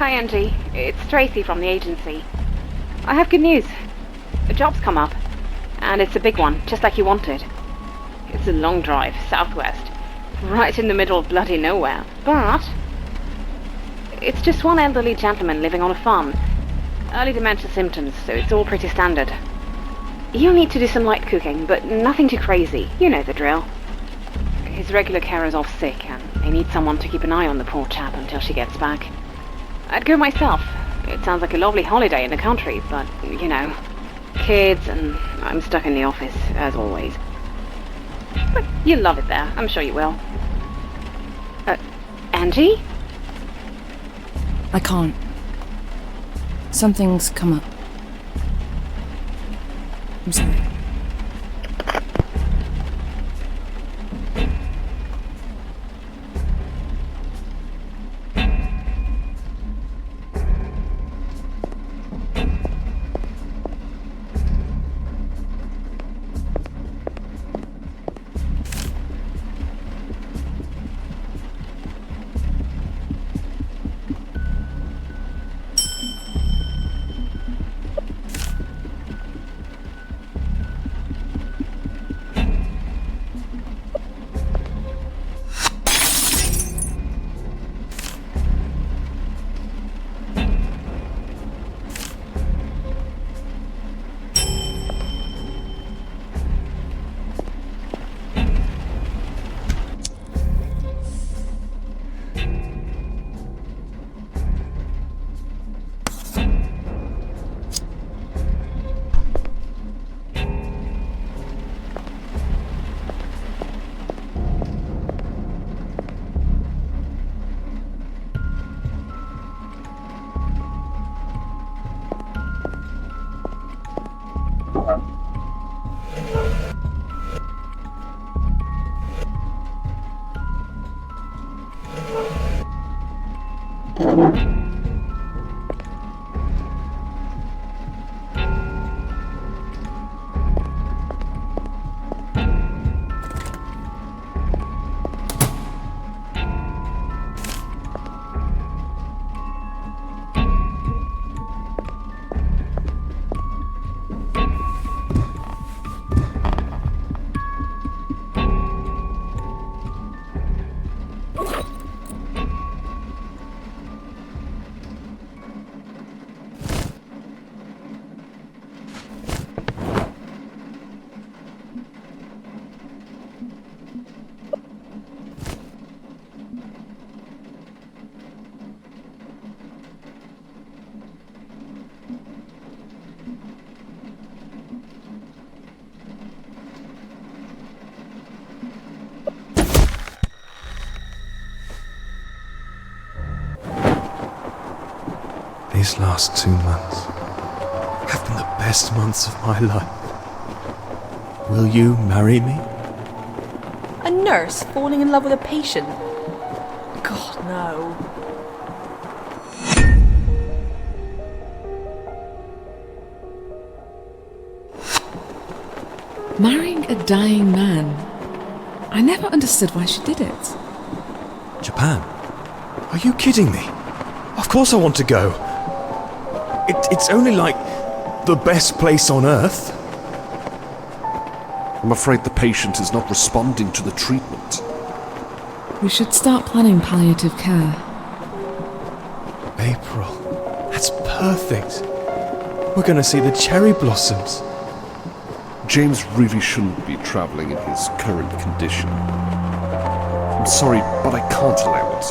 Hi, Angie. It's Tracy from the agency. I have good news. A job's come up, and it's a big one, just like you wanted. It's a long drive, southwest, right in the middle of bloody nowhere. But it's just one elderly gentleman living on a farm. Early dementia symptoms, so it's all pretty standard. You'll need to do some light cooking, but nothing too crazy. You know the drill. His regular carer's off sick, and they need someone to keep an eye on the poor chap until she gets back. I'd go myself. It sounds like a lovely holiday in the country, but, you know, kids, and I'm stuck in the office, as always. But you'll love it there. I'm sure you will. Angie? I can't. Something's come up. I'm sorry. These last 2 months have been the best months of my life. Will you marry me? A nurse falling in love with a patient? God, no. Marrying a dying man. I never understood why she did it. Japan? Are you kidding me? Of course I want to go. It's only like the best place on earth. I'm afraid the patient is not responding to the treatment. We should start planning palliative care. April. That's perfect. We're gonna see the cherry blossoms. James really shouldn't be travelling in his current condition. I'm sorry, but I can't allow it.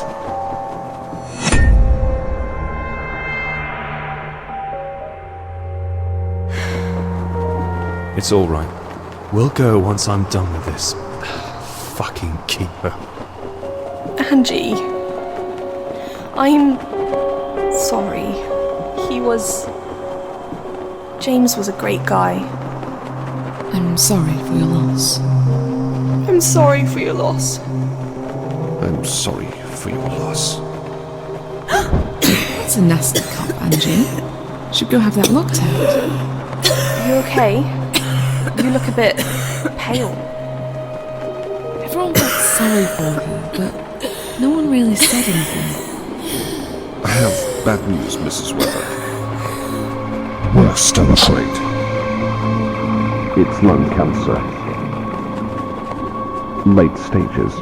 It's all right. We'll go once I'm done with this fucking keeper. Angie, I'm sorry. James was a great guy. I'm sorry for your loss. I'm sorry for your loss. I'm sorry for your loss. That's a nasty cop, Angie. Should go have that looked at. Are you okay? You look a bit pale. Everyone felt sorry for her, but no one really said anything. I have Bad news, Mrs. Weather. Worst, I'm afraid. It's lung cancer. Late stages.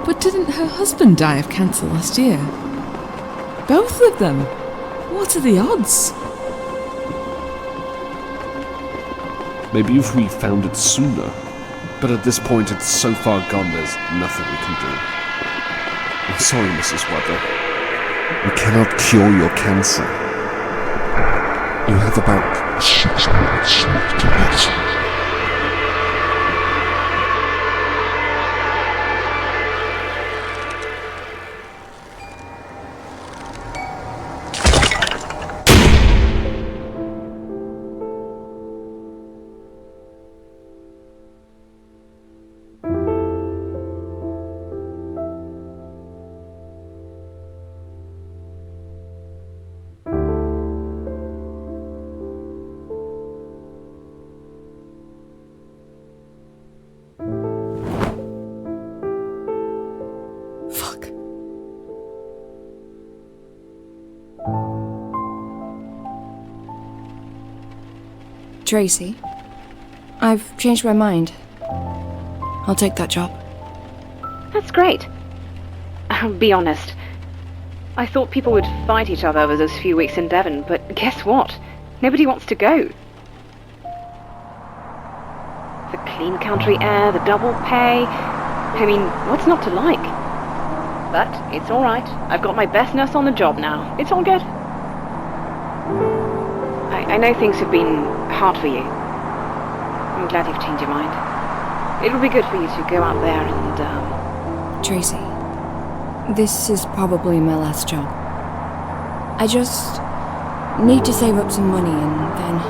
But didn't her husband die of cancer last year? Both of them? What are the odds? Maybe if we found it sooner. But at this point, it's so far gone, there's nothing we can do. I'm sorry, Mrs. Weather. We cannot cure your cancer. You have about 6 months left to live. Fuck. Tracy, I've changed my mind. I'll take that job. That's great. I'll be honest. I thought people would fight each other over those few weeks in Devon, but guess what? Nobody wants to go. The clean country air, the double pay. I mean, what's not to like? But it's alright. I've got my best nurse on the job now. It's all good. I know things have been hard for you. I'm glad you've changed your mind. It'll be good for you to go out there and, Tracy, this is probably my last job. I just need to save up some money and then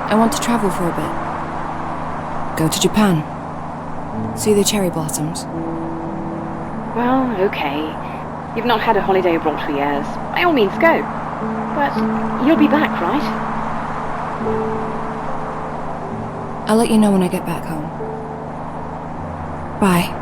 I want to travel for a bit. Go to Japan. See the cherry blossoms. well, okay. You've not had a holiday abroad for years. By all means, go. But you'll be back, right? I'll let you know when I get back home. Bye.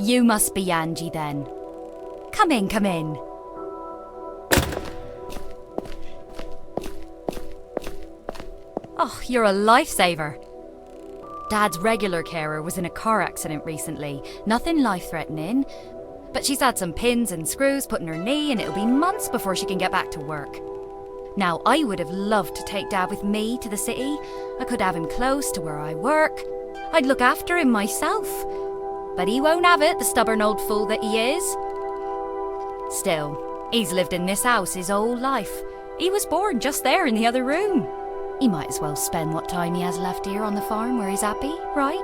You must be Angie then. Come in, come in. Oh, you're a lifesaver. Dad's regular carer was in a car accident recently. Nothing life-threatening. But she's had some pins and screws put in her knee and it'll be months before she can get back to work. Now, I would have loved to take Dad with me to the city. I could have him close to where I work. I'd look after him myself. But he won't have it, the stubborn old fool that he is. Still, he's lived in this house his whole life. He was born just there in the other room. He might as well spend what time he has left here on the farm where he's happy, right?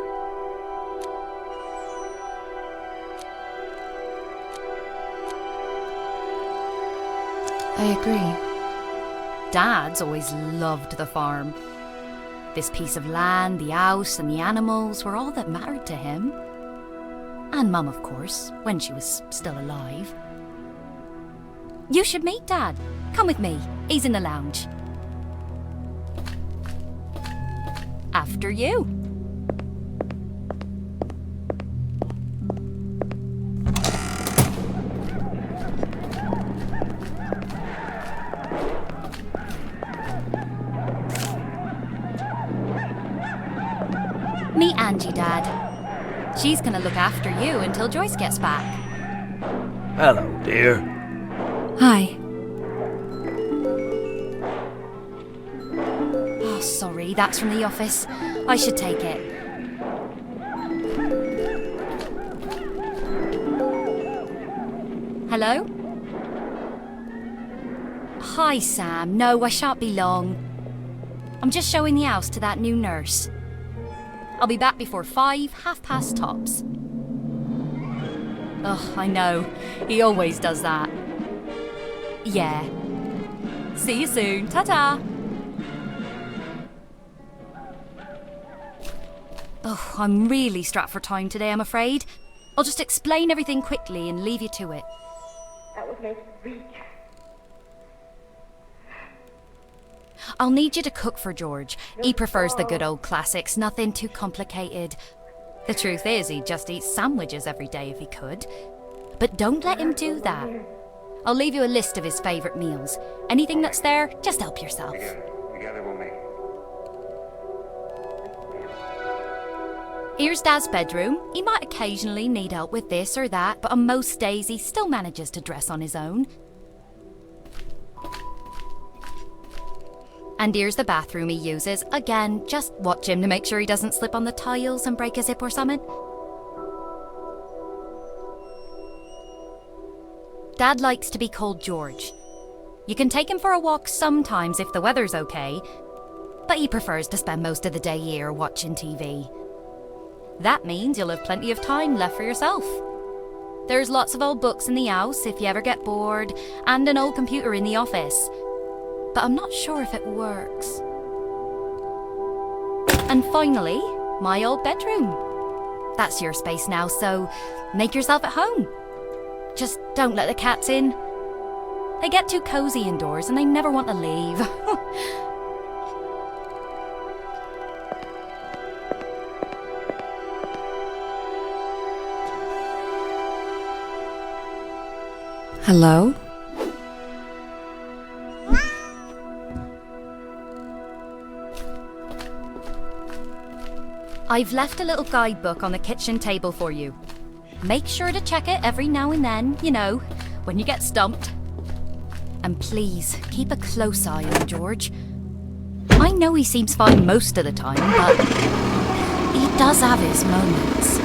I agree. Dad's always loved the farm. This piece of land, the house and the animals were all that mattered to him. And Mum, of course, when she was still alive. You should meet Dad. Come with me. He's in the lounge. After you. Meet Angie, Dad. She's gonna look after you until Joyce gets back. Hello, dear. Hi. Oh, sorry, that's from the office. I should take it. Hello? Hi, Sam. No, I shan't be long. I'm just showing the house to that new nurse. I'll be back before 5, 5:30 tops. Ugh, I know. He always does that. Yeah. See you soon. Ta-ta. Oh, I'm really strapped for time today, I'm afraid. I'll just explain everything quickly and leave you to it. That was my week. I'll need you to cook for George. He prefers the good old classics, nothing too complicated. The truth is, he'd just eat sandwiches every day if he could. But don't let him do that. I'll leave you a list of his favourite meals. Anything that's there, just help yourself. Here's Dad's bedroom. He might occasionally need help with this or that, but on most days he still manages to dress on his own. And here's the bathroom he uses. Again, just watch him to make sure he doesn't slip on the tiles and break his hip or something. Dad likes to be called George. You can take him for a walk sometimes if the weather's okay, but he prefers to spend most of the day here watching TV. That means you'll have plenty of time left for yourself. There's lots of old books in the house if you ever get bored, and an old computer in the office. But I'm not sure if it works. And finally, my old bedroom. That's your space now, so make yourself at home. Just don't let the cats in. They get too cozy indoors and they never want to leave. Hello? I've left a little guidebook on the kitchen table for you. Make sure to check it every now and then, you know, when you get stumped. And please, keep a close eye on George. I know he seems fine most of the time, but he does have his moments.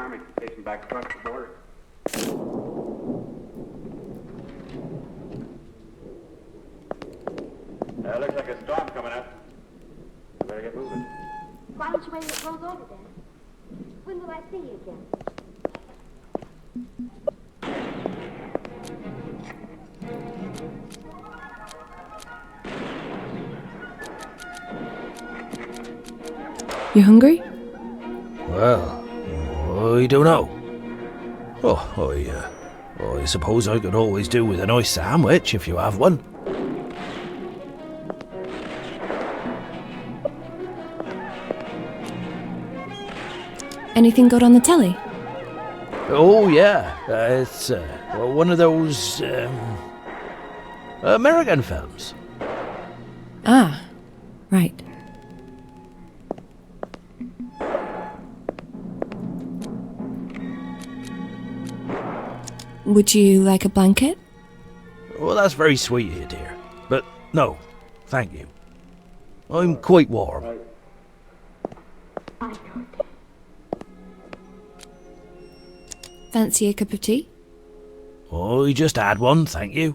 army. Takes them back across the border. Looks like a storm's coming up. We better get moving. Why don't you wait till it blows over then? When will I see you again? You hungry? Well, I don't know. I suppose I could always do with a nice sandwich if you have one. Anything good on the telly? Oh, yeah. It's one of those American films. Ah, right. Would you like a blanket? Well, that's very sweet of you, dear. But no, thank you. I'm quite warm. I don't. Fancy a cup of tea? I just had one, thank you.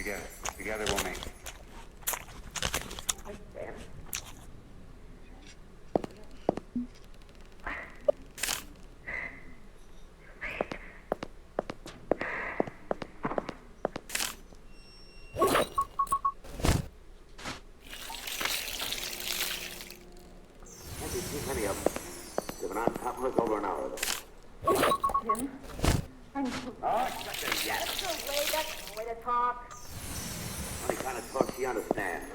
Together. Together we'll make it. Can't be too many of them. They've been on top of us over an hour, though. Jim, I'm so... Oh, such a yap. That's no way to talk. Only kind of talk she understands.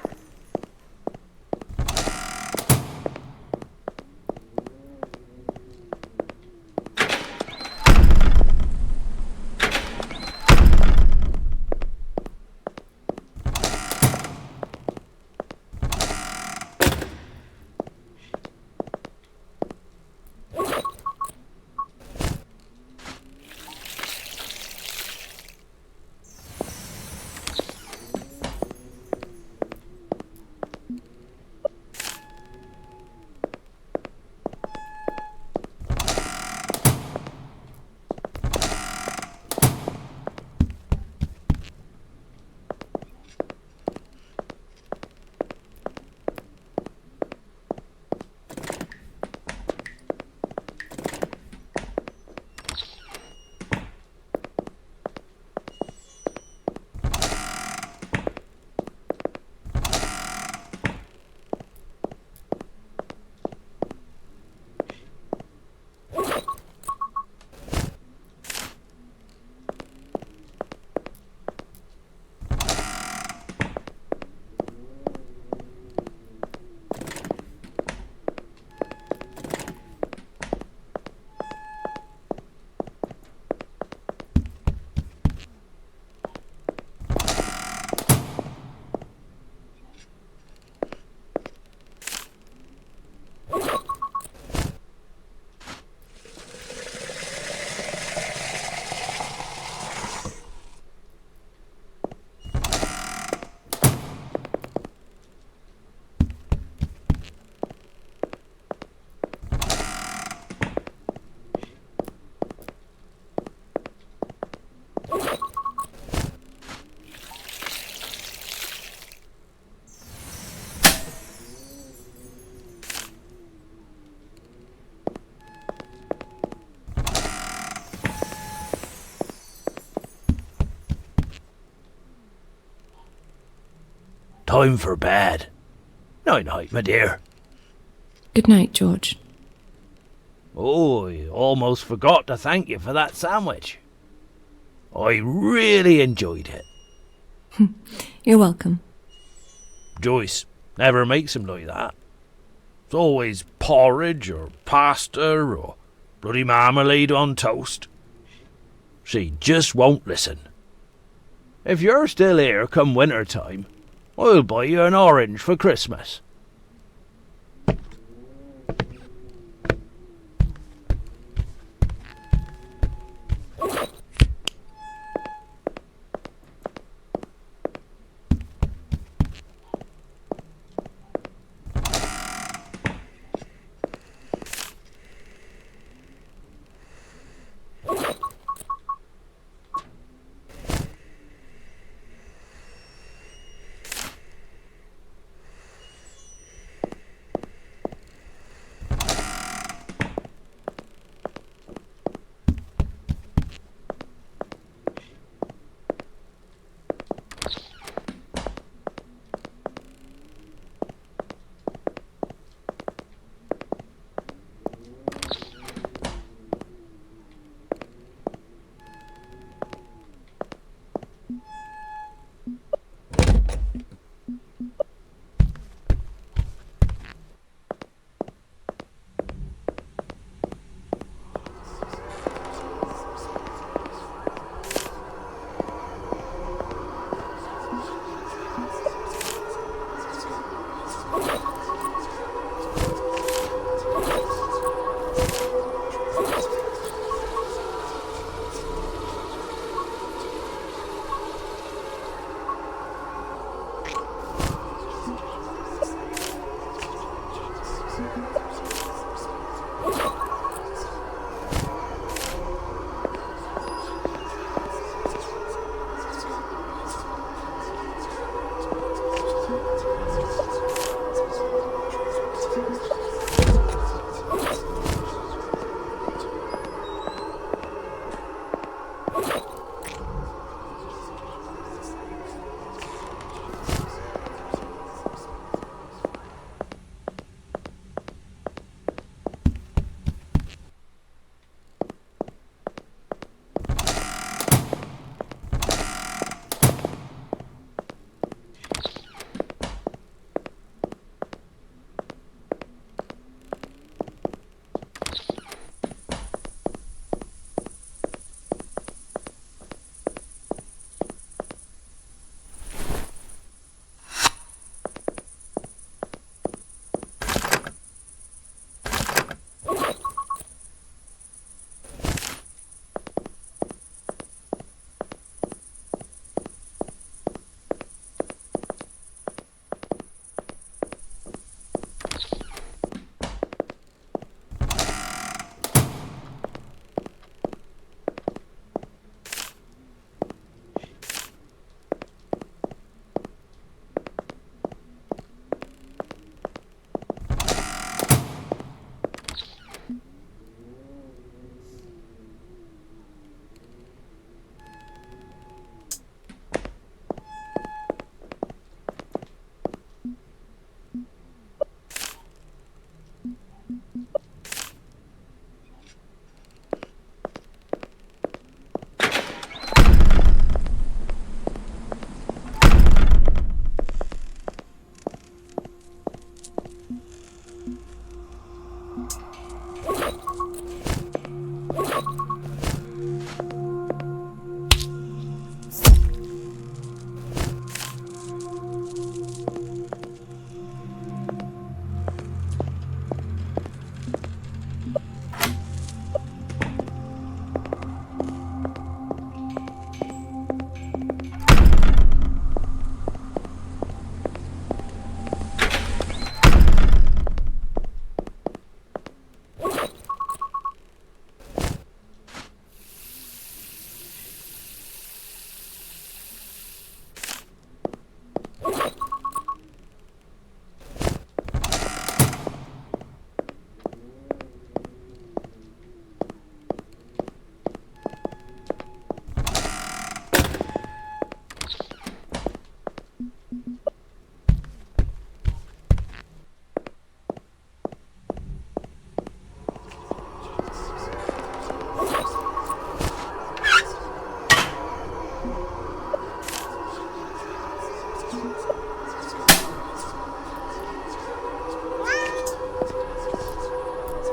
Time for bed. Night-night, my dear. Good night, George. Oh, I almost forgot to thank you for that sandwich. I really enjoyed it. You're welcome. Joyce never makes 'em like that. It's always porridge or pasta or bloody marmalade on toast. She just won't listen. If you're still here come winter time, I'll buy you an orange for Christmas.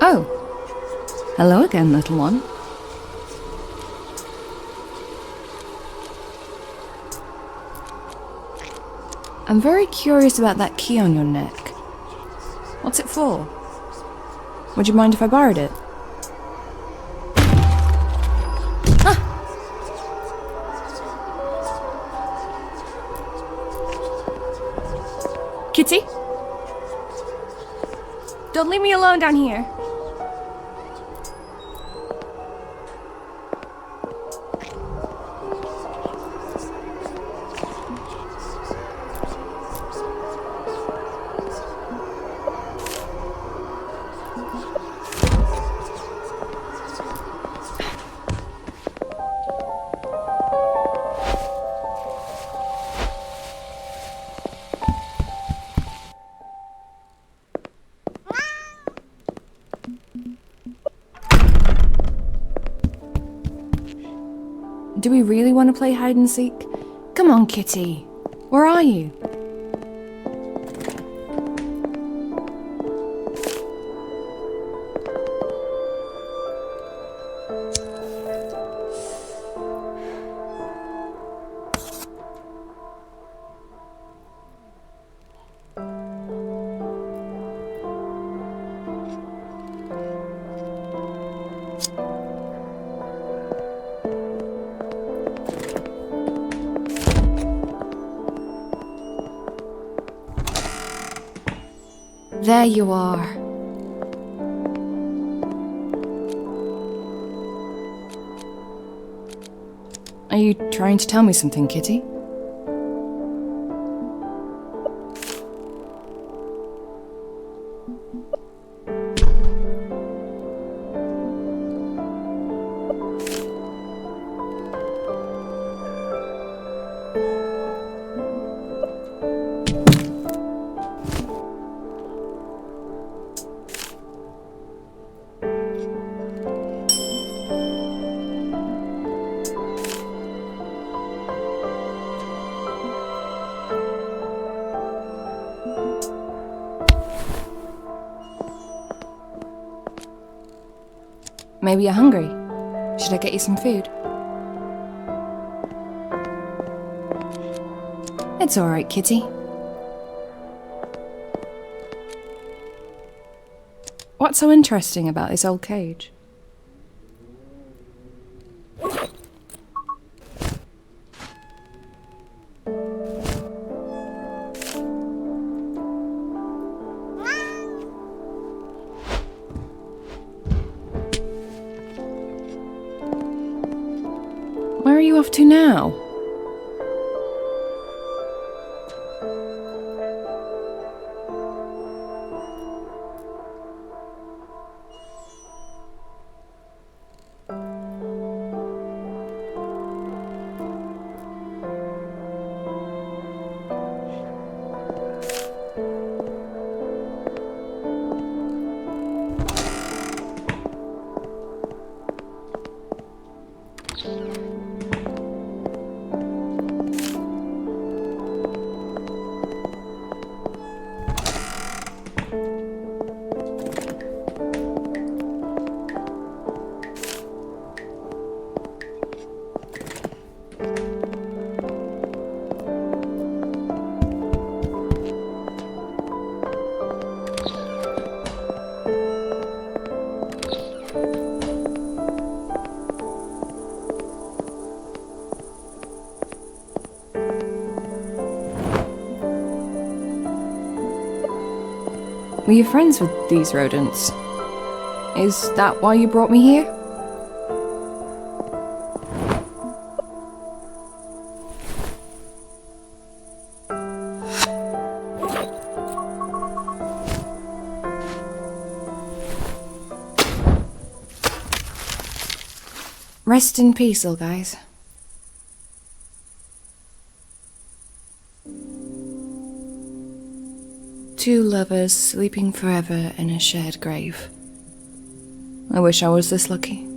Oh. Hello again, little one. I'm very curious about that key on your neck. What's it for? Would you mind if I borrowed it? Kitty? Don't leave me alone down here. Do we really want to play hide and seek? Come on, Kitty. Where are you? There you are. Are you trying to tell me something, Kitty? Maybe you're hungry. Should I get you some food? It's all right, Kitty. What's so interesting about this old cage? Where are you off to now? Were you friends with these rodents? Is that why you brought me here? Rest in peace, little guys. Two lovers sleeping forever in a shared grave. I wish I was this lucky.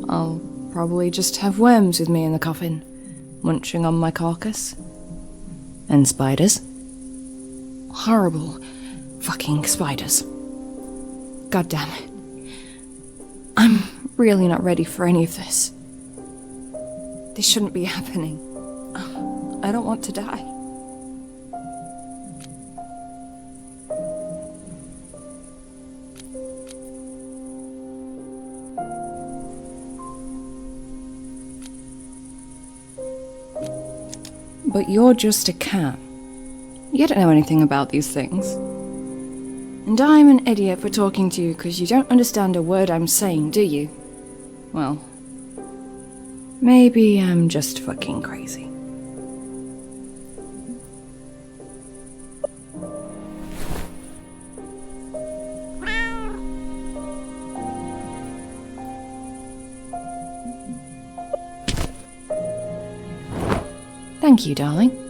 I'll probably just have worms with me in the coffin, munching on my carcass. And spiders. Horrible fucking spiders. God damn it. I'm really not ready for any of this. This shouldn't be happening. I don't want to die. But you're just a cat. You don't know anything about these things. And I'm an idiot for talking to you because you don't understand a word I'm saying, do you? Well, maybe I'm just fucking crazy. Thank you, darling.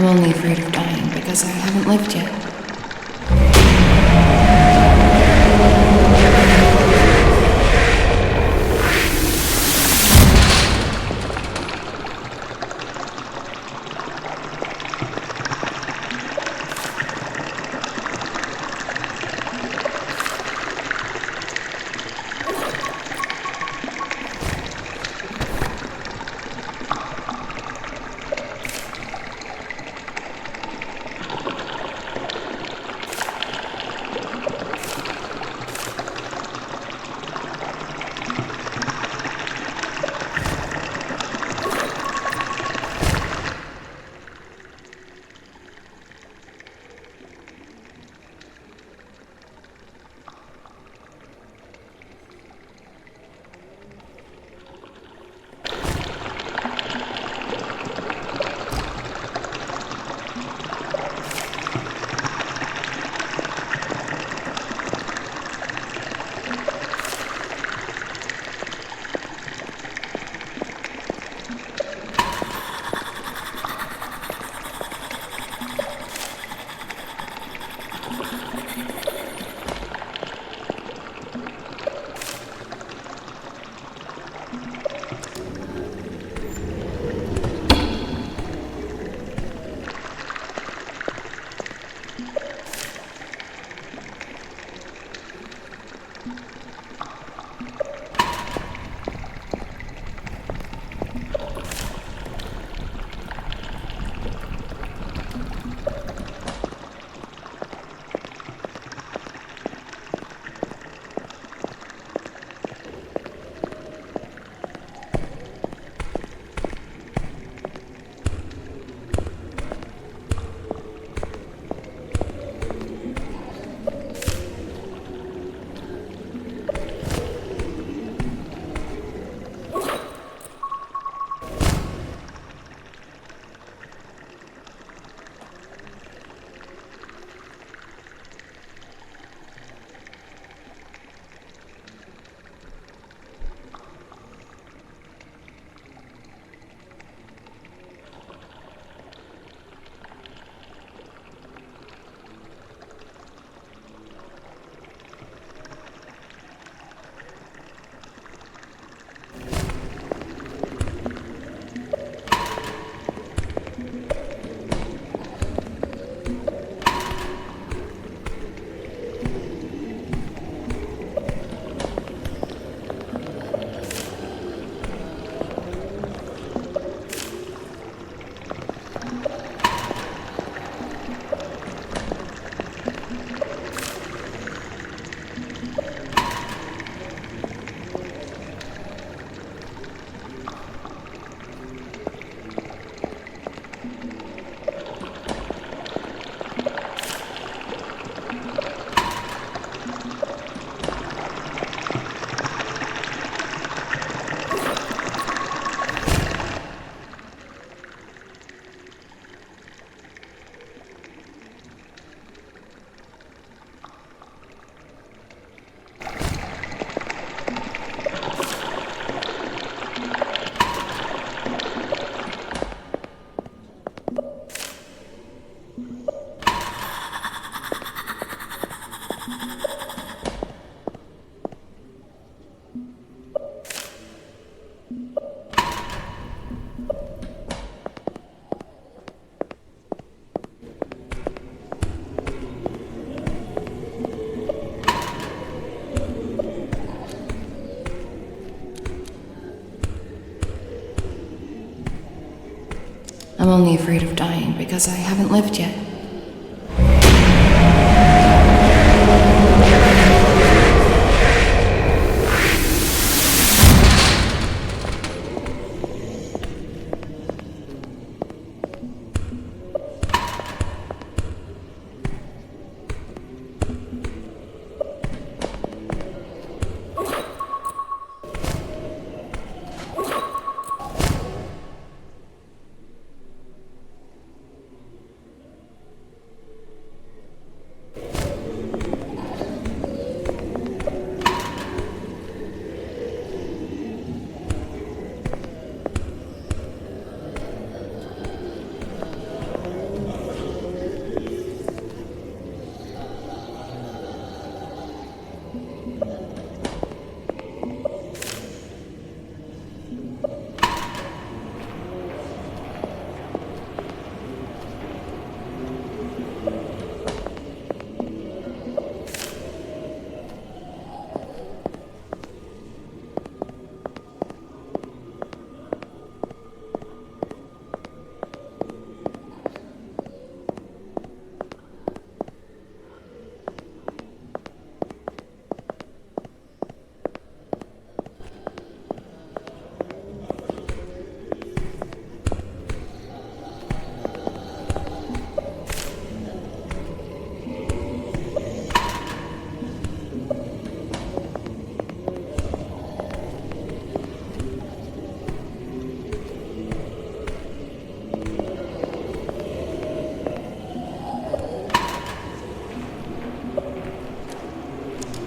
I'm only afraid of dying because I haven't lived yet. I'm only afraid of dying because I haven't lived yet.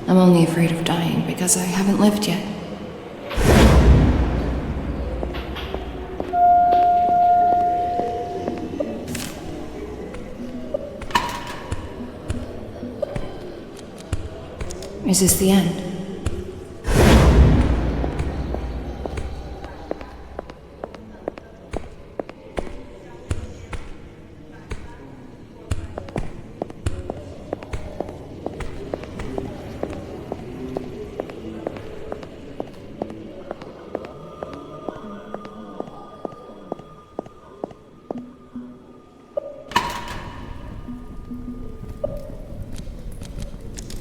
I'm only afraid of dying because I haven't lived yet. Is this the end?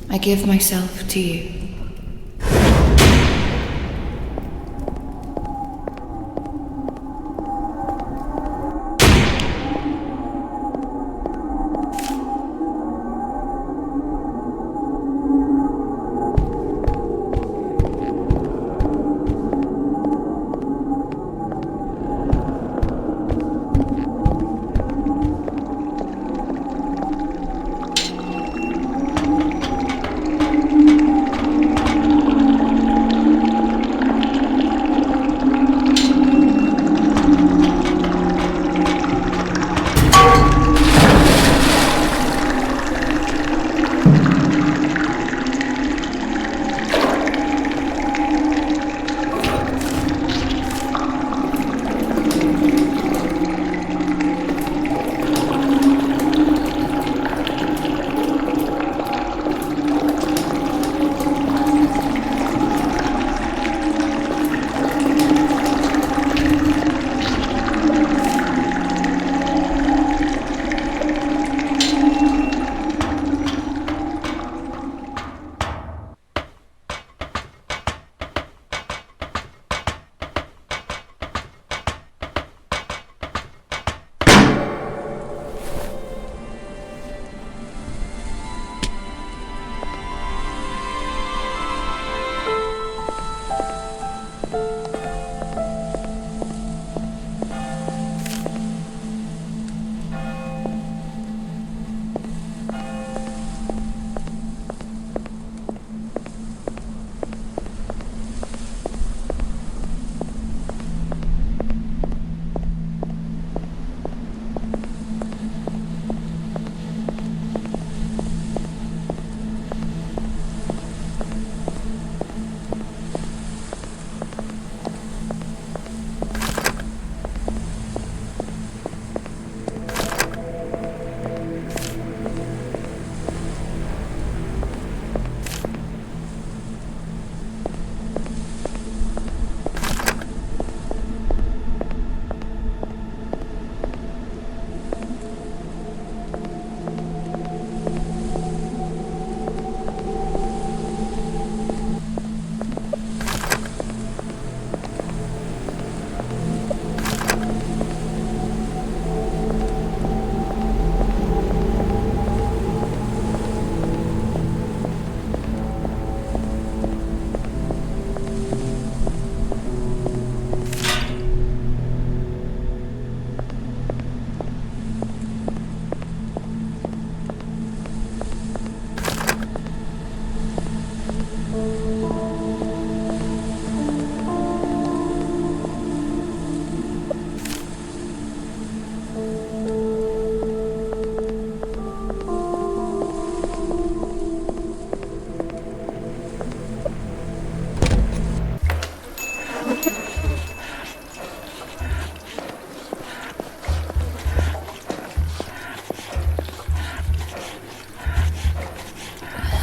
I give myself to you.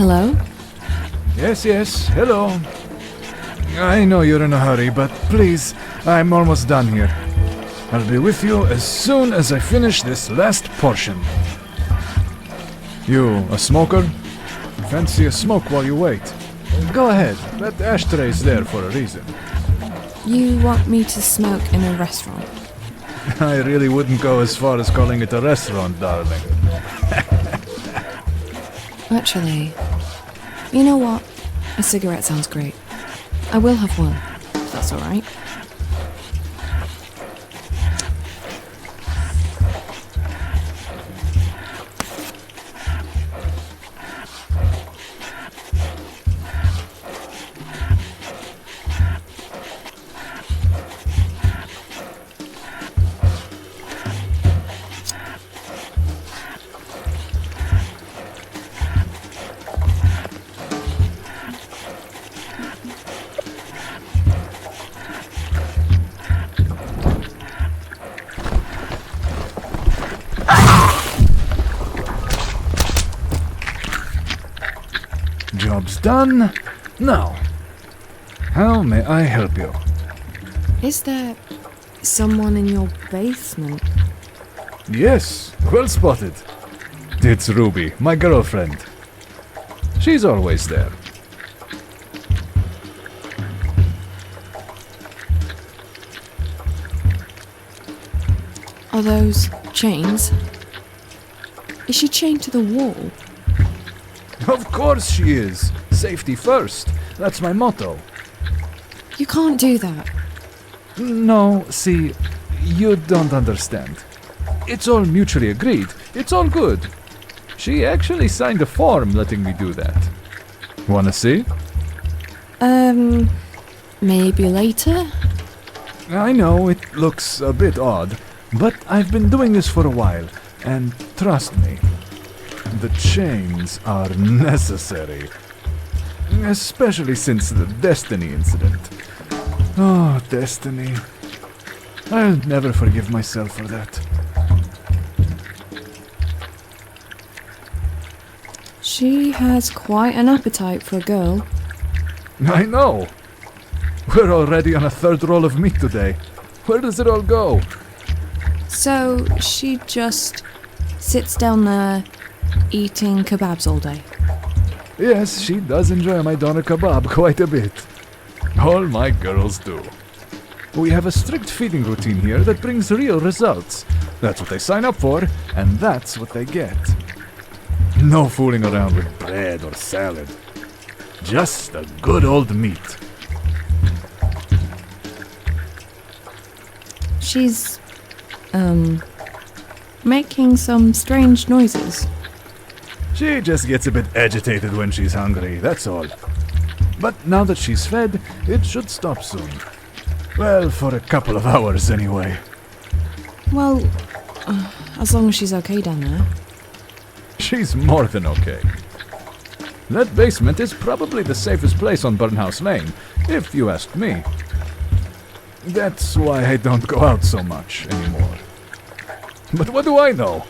Hello? Yes, yes, hello. I know you're in a hurry, but please, I'm almost done here. I'll be with you as soon as I finish this last portion. You a smoker? Fancy a smoke while you wait? Go ahead, that ashtray is there for a reason. You want me to smoke in a restaurant? I really wouldn't go as far as calling it a restaurant, darling. Actually, you know what? A cigarette sounds great. I will have one, if that's alright. Job's done. Now, how may I help you? Is there someone in your basement? Yes, well spotted. It's Ruby, my girlfriend. She's always there. Are those chains? Is she chained to the wall? Of course she is. Safety first. That's my motto. You can't do that. No, see, you don't understand. It's all mutually agreed. It's all good. She actually signed a form letting me do that. Wanna see? Maybe later? I know it looks a bit odd, but I've been doing this for a while, and trust me, the chains are necessary. Especially since the Destiny incident. Oh, Destiny. I'll never forgive myself for that. She has quite an appetite for a girl. I know. We're already on a third roll of meat today. Where does it all go? So she just sits down there eating kebabs all day. Yes, she does enjoy my doner kebab quite a bit. All my girls do. We have a strict feeding routine here that brings real results. That's what they sign up for, and that's what they get. No fooling around with bread or salad. Just a good old meat. She's, making some strange noises. She just gets a bit agitated when she's hungry, that's all. But now that she's fed, it should stop soon. Well, for a couple of hours anyway. Well, as long as she's okay down there. She's more than okay. That basement is probably the safest place on Burnhouse Lane, if you ask me. That's why I don't go out so much anymore. But what do I know?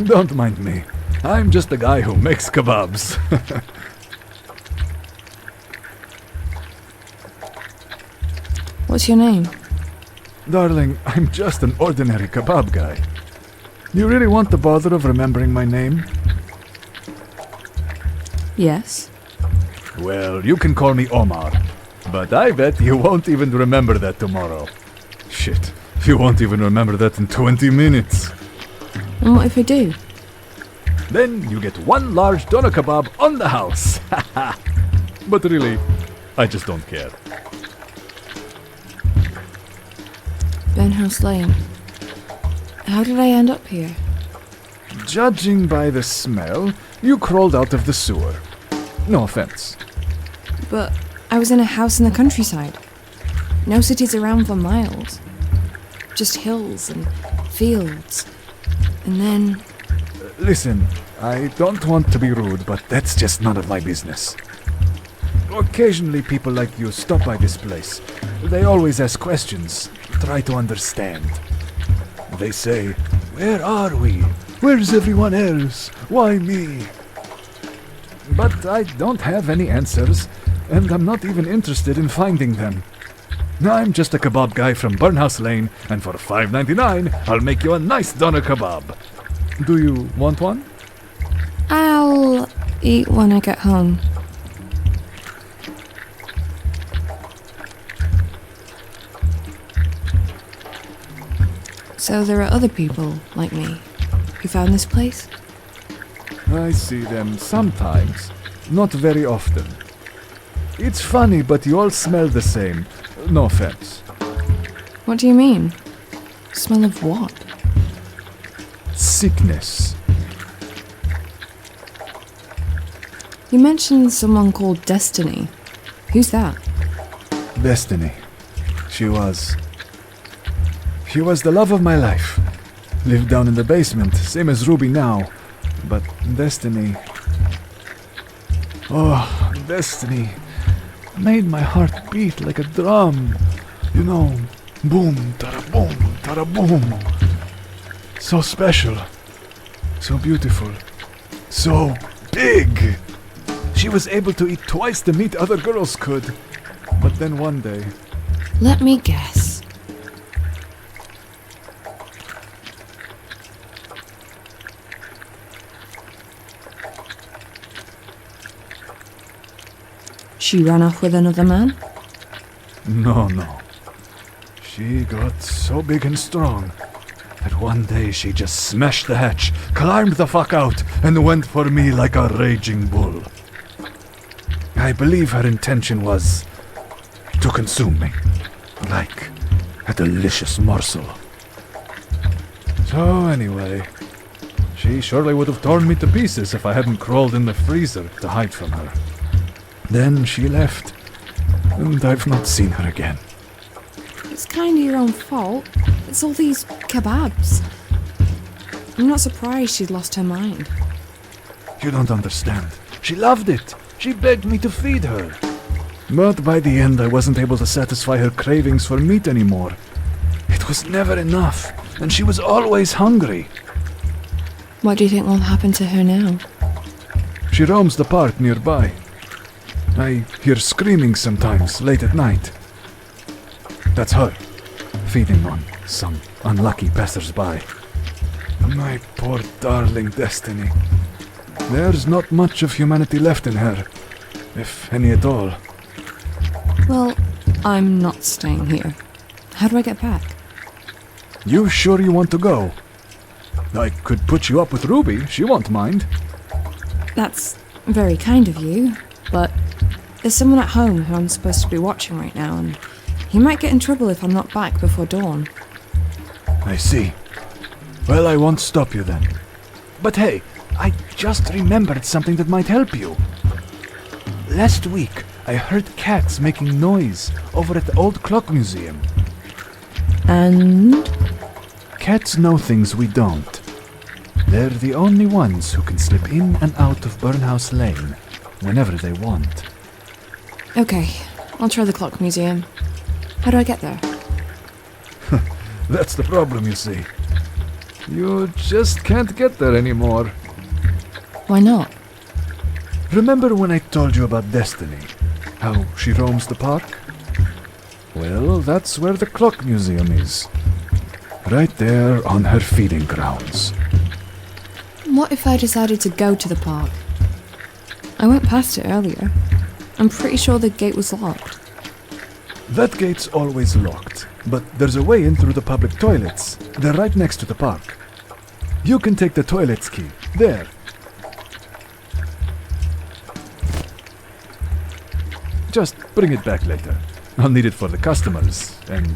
Don't mind me. I'm just a guy who makes kebabs. What's your name? Darling, I'm just an ordinary kebab guy. You really want the bother of remembering my name? Yes. Well, you can call me Omar. But I bet you won't even remember that tomorrow. Shit, you won't even remember that in 20 minutes. And what if I do? Then you get one large doner kebab on the house. But really, I just don't care. Burnhouse Lane. How did I end up here? Judging by the smell, you crawled out of the sewer. No offense. But I was in a house in the countryside. No cities around for miles. Just hills and fields. And then... Listen, I don't want to be rude, but that's just none of my business. Occasionally people like you stop by this place. They always ask questions, try to understand. They say, "Where are we? Where's everyone else? Why me?" But I don't have any answers, and I'm not even interested in finding them. I'm just a kebab guy from Burnhouse Lane, and for $5.99, I'll make you a nice doner kebab. Do you want one? I'll eat when I get home. So there are other people like me who found this place? I see them sometimes, not very often. It's funny, but you all smell the same. No offense. What do you mean? Smell of what? Sickness. You mentioned someone called Destiny. Who's that? Destiny. She was the love of my life. Lived down in the basement, same as Ruby now. But Destiny... Oh, Destiny made my heart beat like a drum. You know, boom, tara-boom, tara-boom. So special. So beautiful. So big. She was able to eat twice the meat other girls could. But then one day... Let me guess. She ran off with another man? No. She got so big and strong that one day she just smashed the hatch, climbed the fuck out, and went for me like a raging bull. I believe her intention was to consume me, like a delicious morsel. So anyway, she surely would have torn me to pieces if I hadn't crawled in the freezer to hide from her. Then she left, and I've not seen her again. It's kind of your own fault. It's all these kebabs. I'm not surprised she'd lost her mind. You don't understand. She loved it. She begged me to feed her. But by the end, I wasn't able to satisfy her cravings for meat anymore. It was never enough, and she was always hungry. What do you think will happen to her now? She roams the park nearby. I hear screaming sometimes, late at night. That's her, feeding on some unlucky passers-by. My poor darling Destiny. There's not much of humanity left in her, if any at all. Well, I'm not staying here. How do I get back? You sure you want to go? I could put you up with Ruby, she won't mind. That's very kind of you, but there's someone at home who I'm supposed to be watching right now, and he might get in trouble if I'm not back before dawn. I see. Well, I won't stop you then. But hey, I just remembered something that might help you. Last week, I heard cats making noise over at the old clock museum. And? Cats know things we don't. They're the only ones who can slip in and out of Burnhouse Lane whenever they want. Okay, I'll try the clock museum. How do I get there? That's the problem, you see. You just can't get there anymore. Why not? Remember when I told you about Destiny? How she roams the park? Well, that's where the clock museum is. Right there on her feeding grounds. What if I decided to go to the park? I went past it earlier. I'm pretty sure the gate was locked. That gate's always locked, but there's a way in through the public toilets. They're right next to the park. You can take the toilet's key. There. Just bring it back later. I'll need it for the customers, and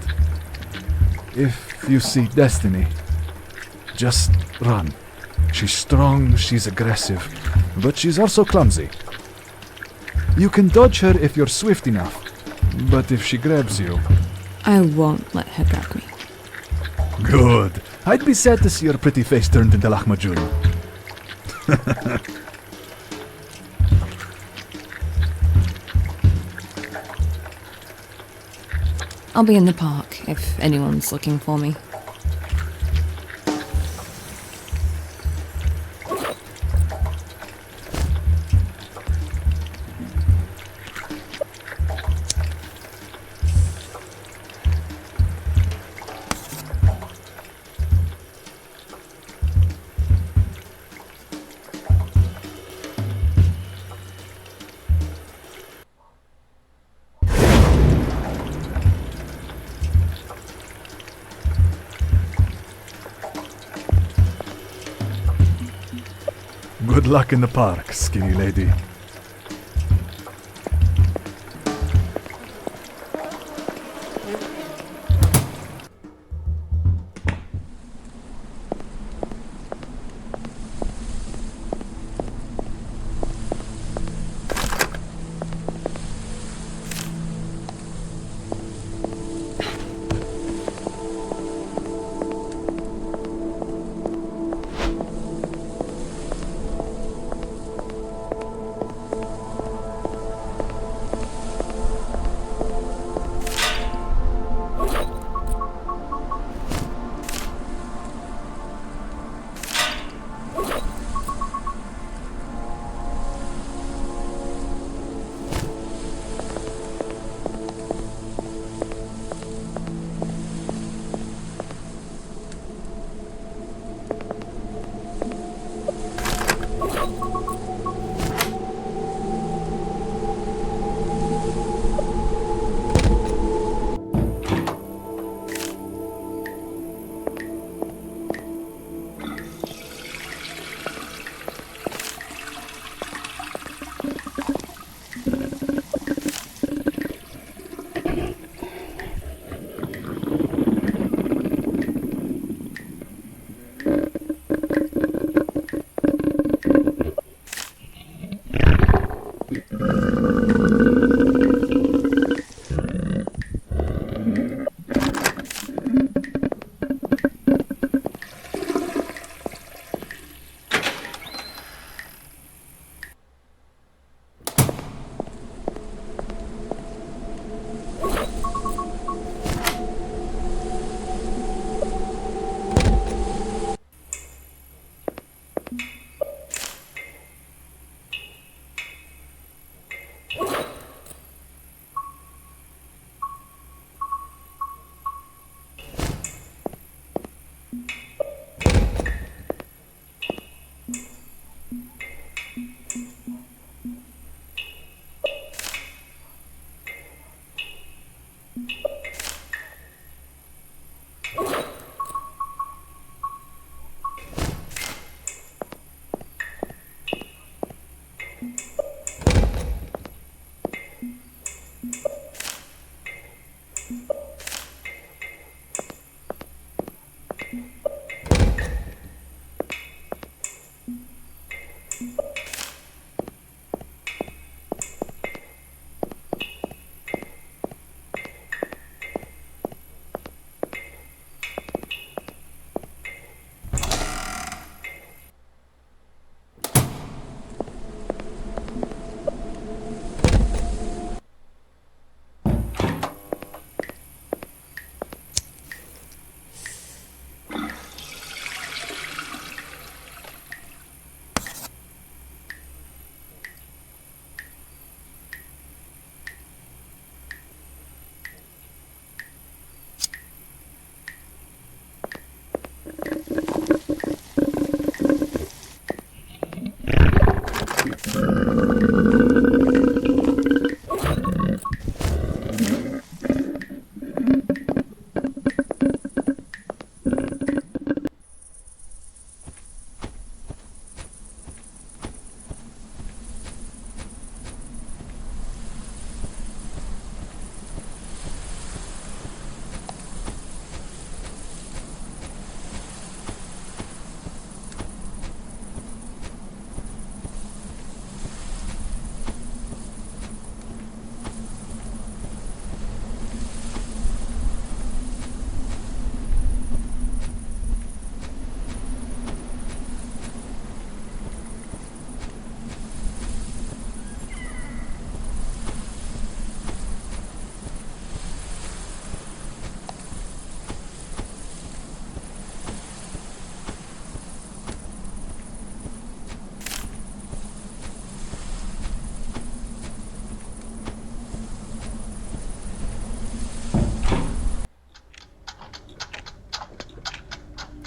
if you see Destiny, just run. She's strong, she's aggressive, but she's also clumsy. You can dodge her if you're swift enough, but if she grabs you... I won't let her grab me. Good. I'd be sad to see your pretty face turned into lahmacun. I'll be in the park if anyone's looking for me. Good luck in the park, skinny lady.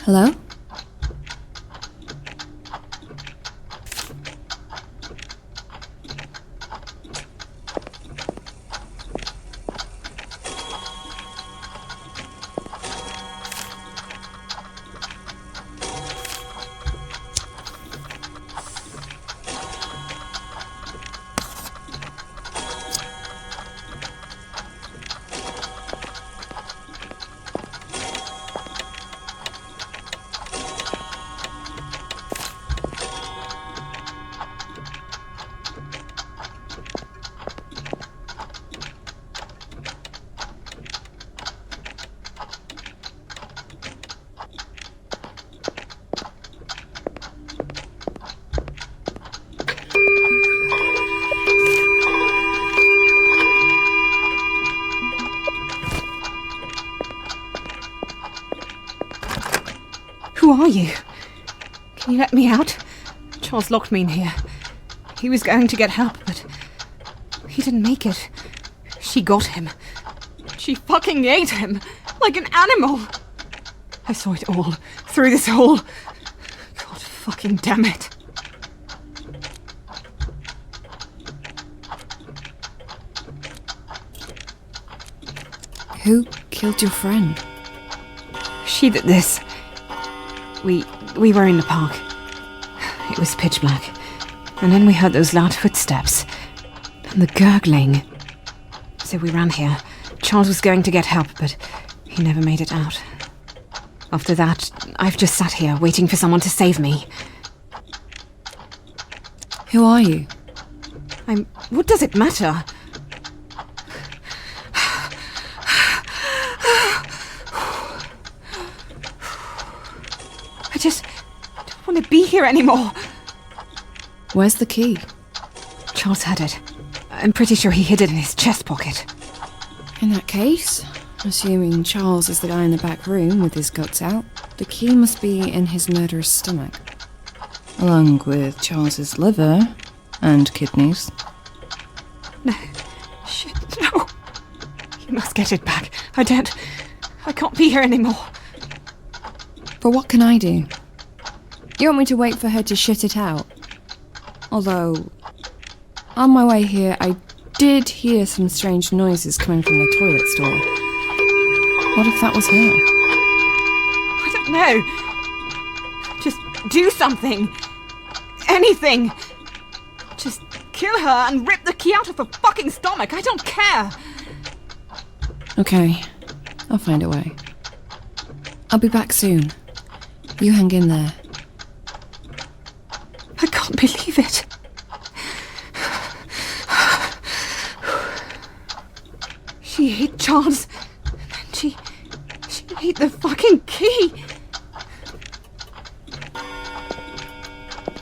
Hello? Who are you? Can you let me out? Charles locked me in here. He was going to get help, but he didn't make it. She got him. She fucking ate him like an animal. I saw it all through this hole. God fucking damn it. Who killed your friend? She did this. We were in the park. It was pitch black. And then we heard those loud footsteps. And the gurgling. So we ran here. Charles was going to get help, but he never made it out. After that, I've just sat here waiting for someone to save me. Who are you? What does it matter? I just don't want to be here anymore. Where's the key? Charles had it. I'm pretty sure he hid it in his chest pocket. In that case, assuming Charles is the guy in the back room with his guts out, the key must be in his murderer's stomach. Along with Charles's liver and kidneys. No. Shit, no. You must get it back. I can't be here anymore. But what can I do? You want me to wait for her to shit it out? Although, on my way here, I did hear some strange noises coming from the toilet stall. What if that was her? I don't know. Just do something. Anything. Just kill her and rip the key out of her fucking stomach. I don't care. Okay, I'll find a way. I'll be back soon. You hang in there. I can't believe it. She ate Charles, and she ate the fucking key.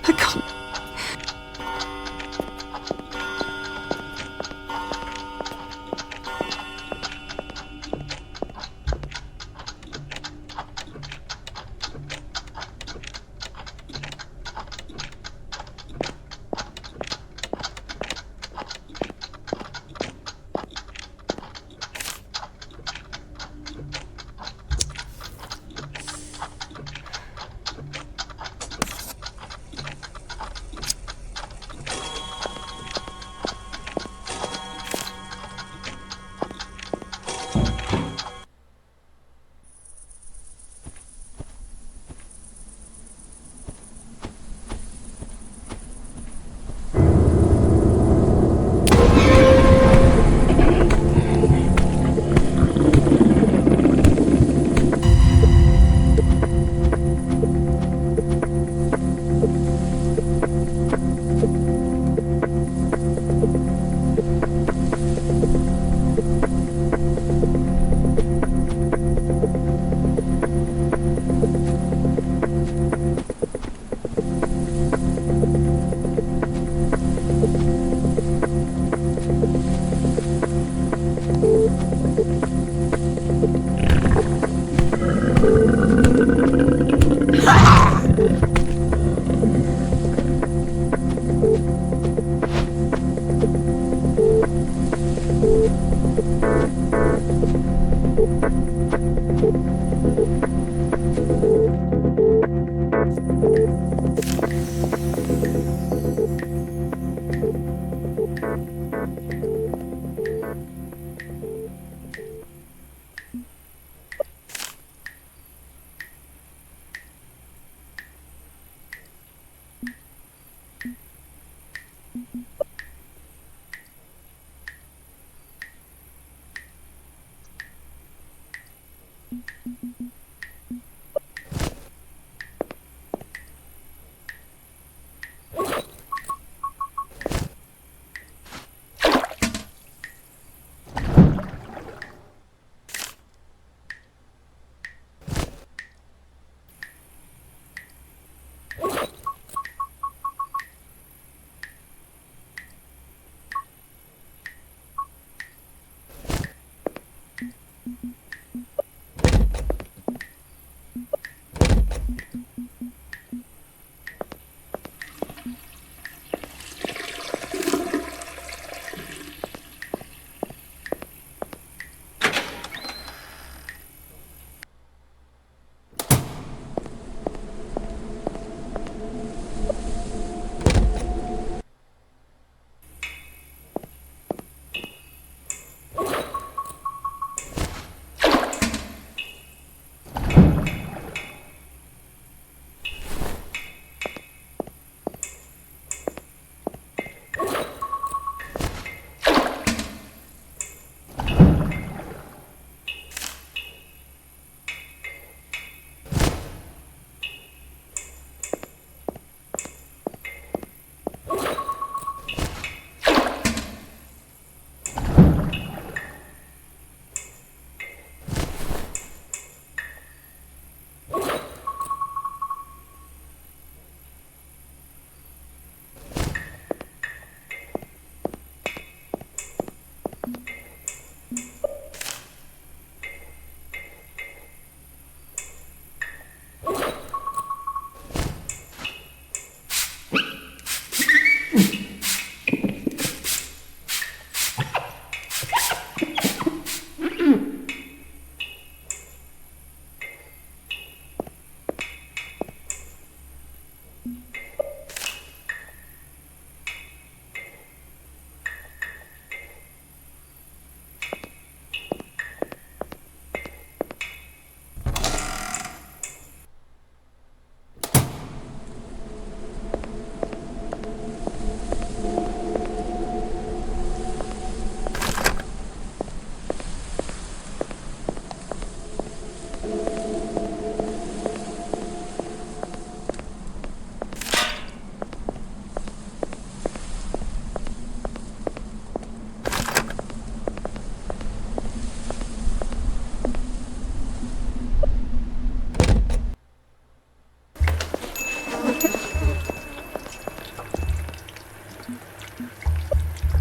I can't.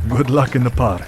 Good luck in the park.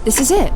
This is it.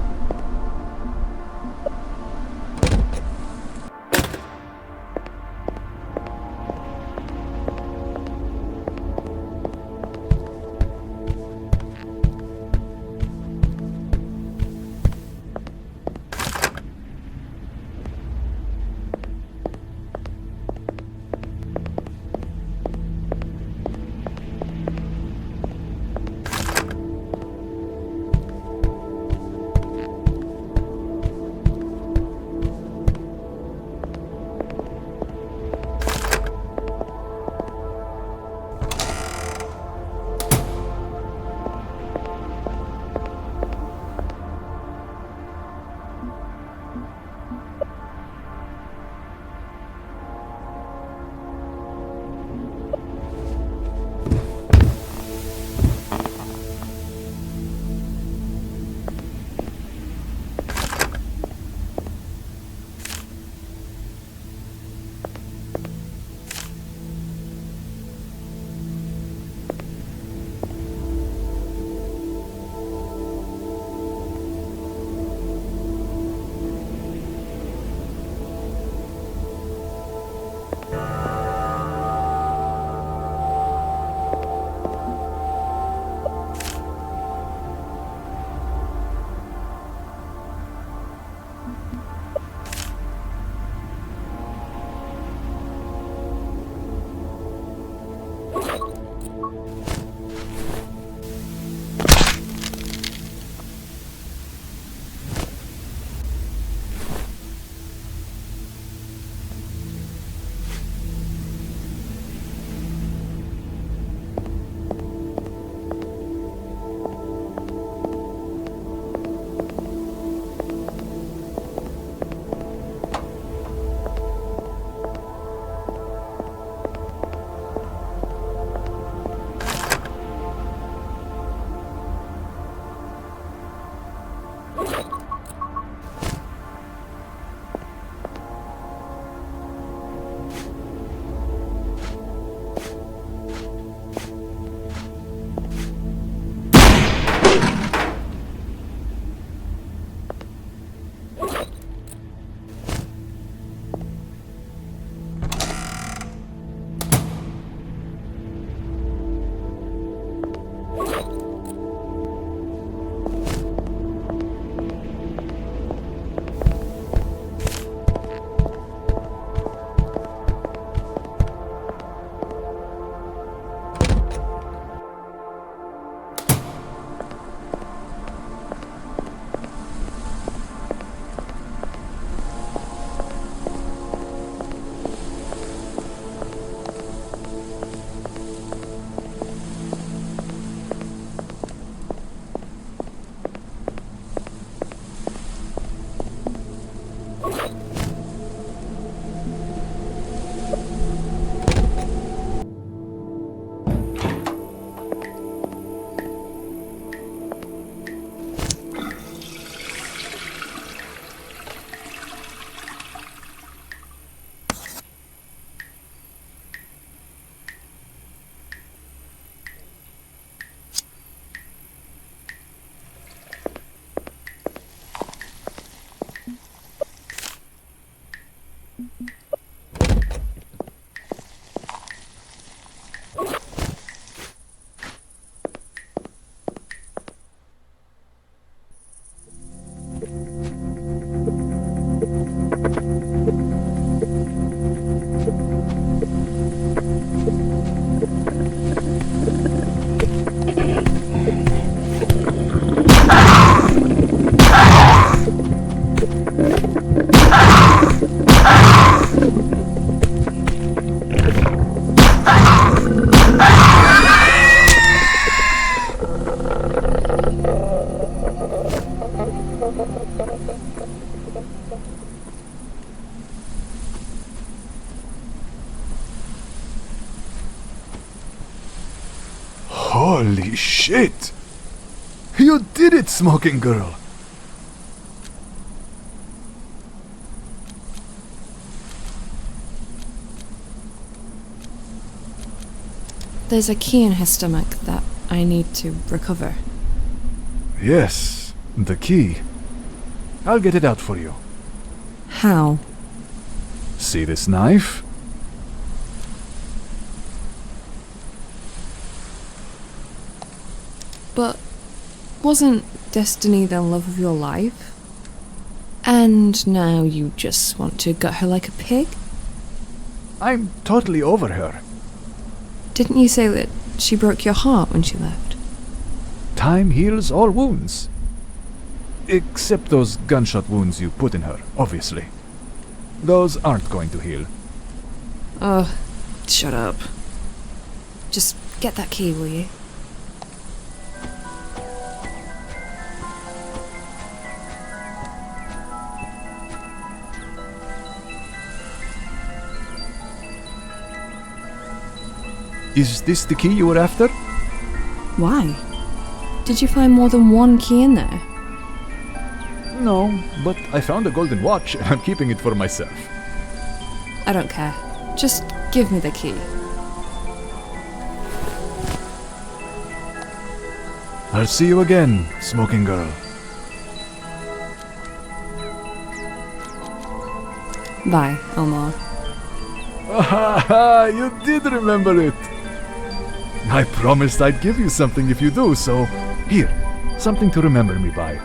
Holy shit! You did it, smoking girl! There's a key in her stomach that I need to recover. Yes, the key. I'll get it out for you. How? See this knife? But wasn't Destiny the love of your life? And now you just want to gut her like a pig? I'm totally over her. Didn't you say that she broke your heart when she left? Time heals all wounds. Except those gunshot wounds you put in her, obviously. Those aren't going to heal. Oh, shut up. Just get that key, will you? Is this the key you were after? Why? Did you find more than one key in there? No, but I found a golden watch and I'm keeping it for myself. I don't care. Just give me the key. I'll see you again, smoking girl. Bye, Elmore. Ah, you did remember it! I promised I'd give you something if you do, so here, something to remember me by.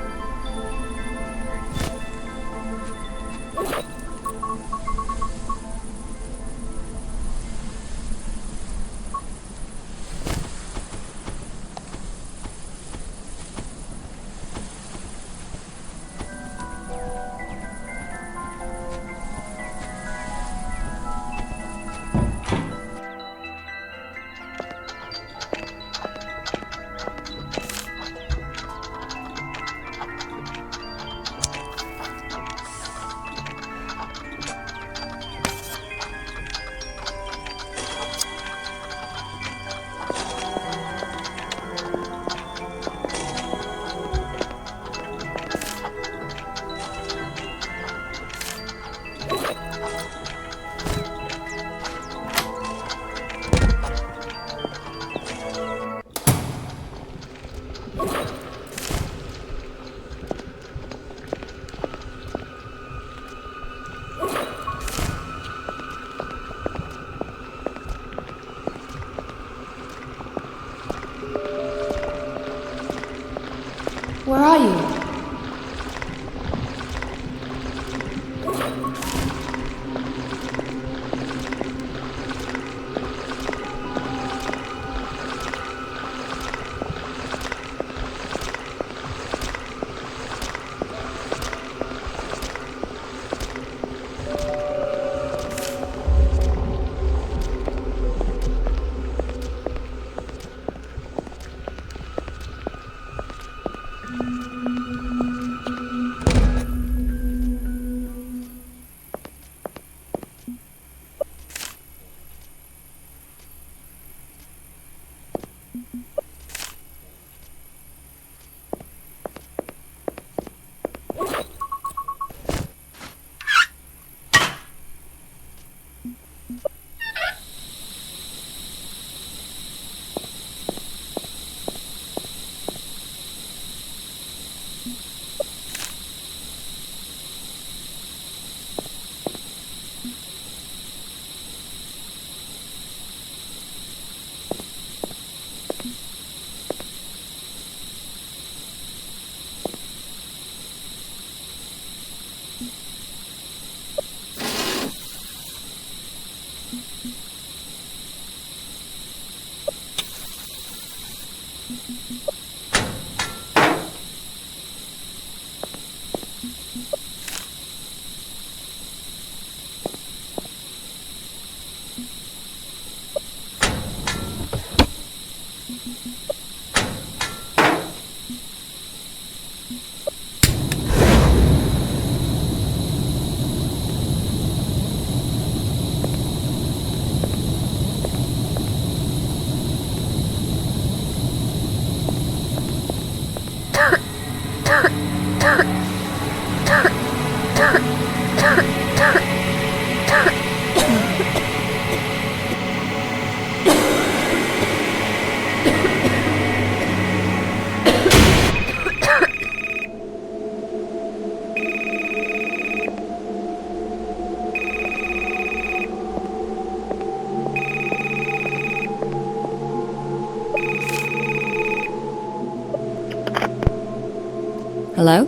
Hello?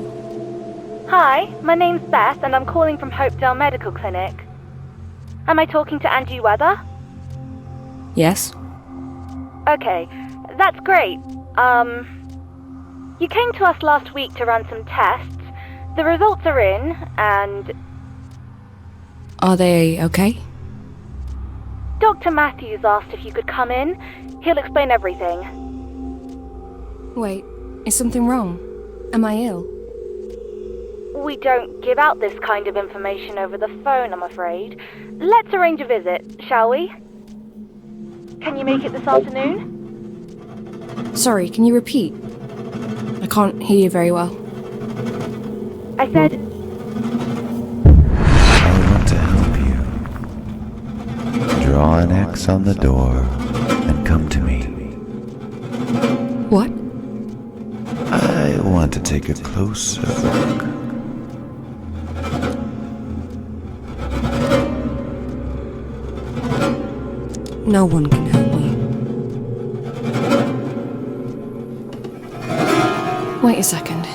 Hi, my name's Beth and I'm calling from Hopedale Medical Clinic. Am I talking to Angie Weather? Yes? Okay, that's great. You came to us last week to run some tests. The results are in, and... Are they okay? Dr. Matthews asked if you could come in. He'll explain everything. Wait, is something wrong? Am I ill? We don't give out this kind of information over the phone, I'm afraid. Let's arrange a visit, shall we? Can you make it this afternoon? Sorry, can you repeat? I can't hear you very well. I said... I want to help you. Draw an X on the door and come to me. What? I want to take a closer look. No one can help me. Wait a second.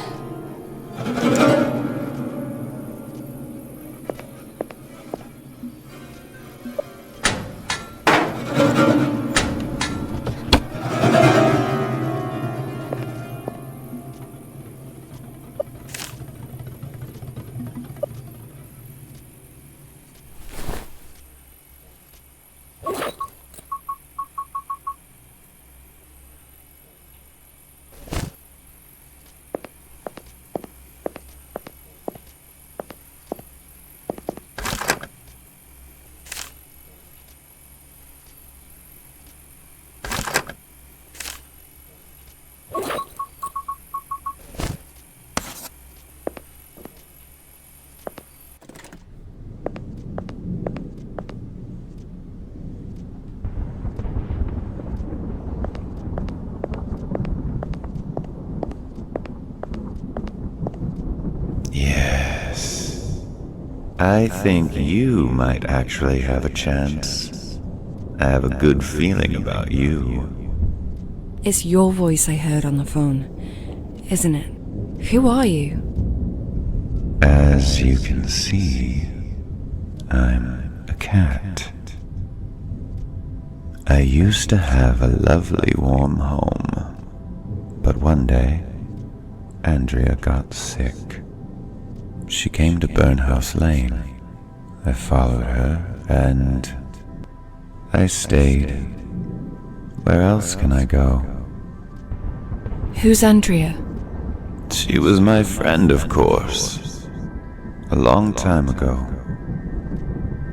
I think you might actually have a chance. I have a good feeling about you. It's your voice I heard on the phone, isn't it? Who are you? As you can see, I'm a cat. I used to have a lovely warm home, but one day, Andrea got sick. She came to Burnhouse Lane. I followed her, and I stayed. Where else can I go? Who's Andrea? She was my friend, of course. A long time ago.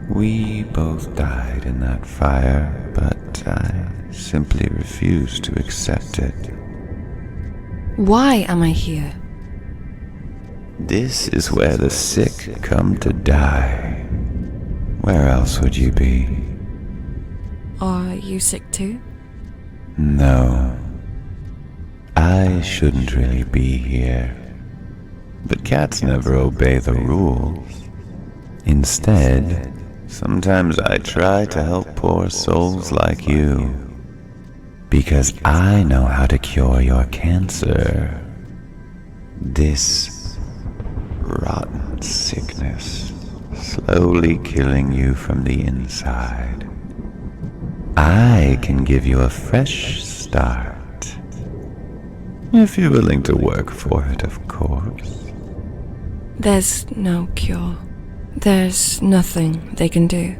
We both died in that fire, but I simply refused to accept it. Why am I here? This is where the sick come to die. Where else would you be? Are you sick too? No. I shouldn't really be here. But cats never obey the rules. Instead, sometimes I try to help poor souls like you. Because I know how to cure your cancer. This rotten sickness, slowly killing you from the inside. I can give you a fresh start. If you're willing to work for it, of course. There's no cure. There's nothing they can do.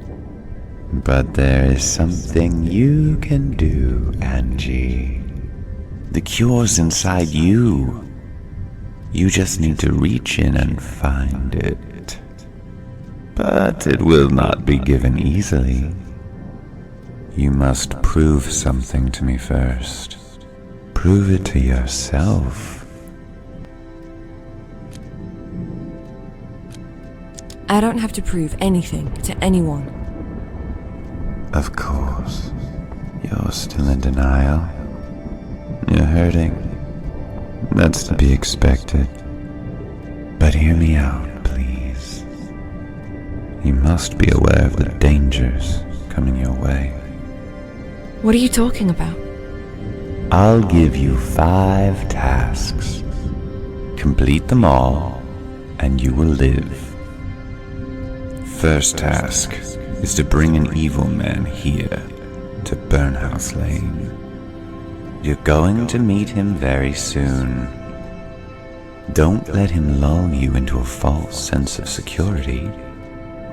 But there is something you can do, Angie. The cure's inside you. You just need to reach in and find it. But it will not be given easily. You must prove something to me first. Prove it to yourself. I don't have to prove anything to anyone. Of course. You're still in denial. You're hurting. That's to be expected. But hear me out, please. You must be aware of the dangers coming your way. What are you talking about? I'll give you 5 tasks. Complete them all, and you will live. First task is to bring an evil man here to Burnhouse Lane. You're going to meet him very soon. Don't let him lull you into a false sense of security,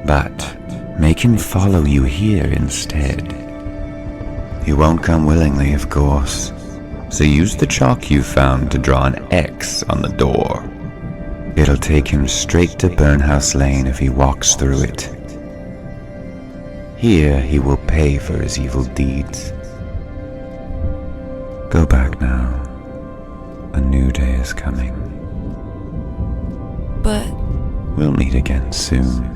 but make him follow you here instead. He won't come willingly, of course, so use the chalk you found to draw an X on the door. It'll take him straight to Burnhouse Lane if he walks through it. Here he will pay for his evil deeds. Go back now. A new day is coming. But... We'll meet again soon.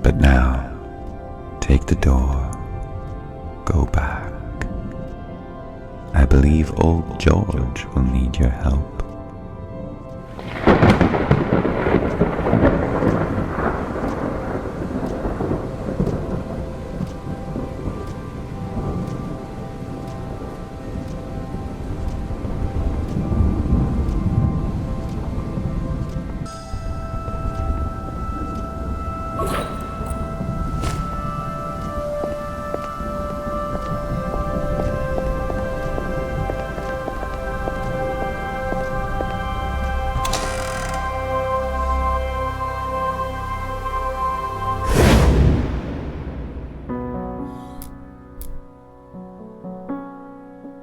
But now, take the door. Go back. I believe old George will need your help.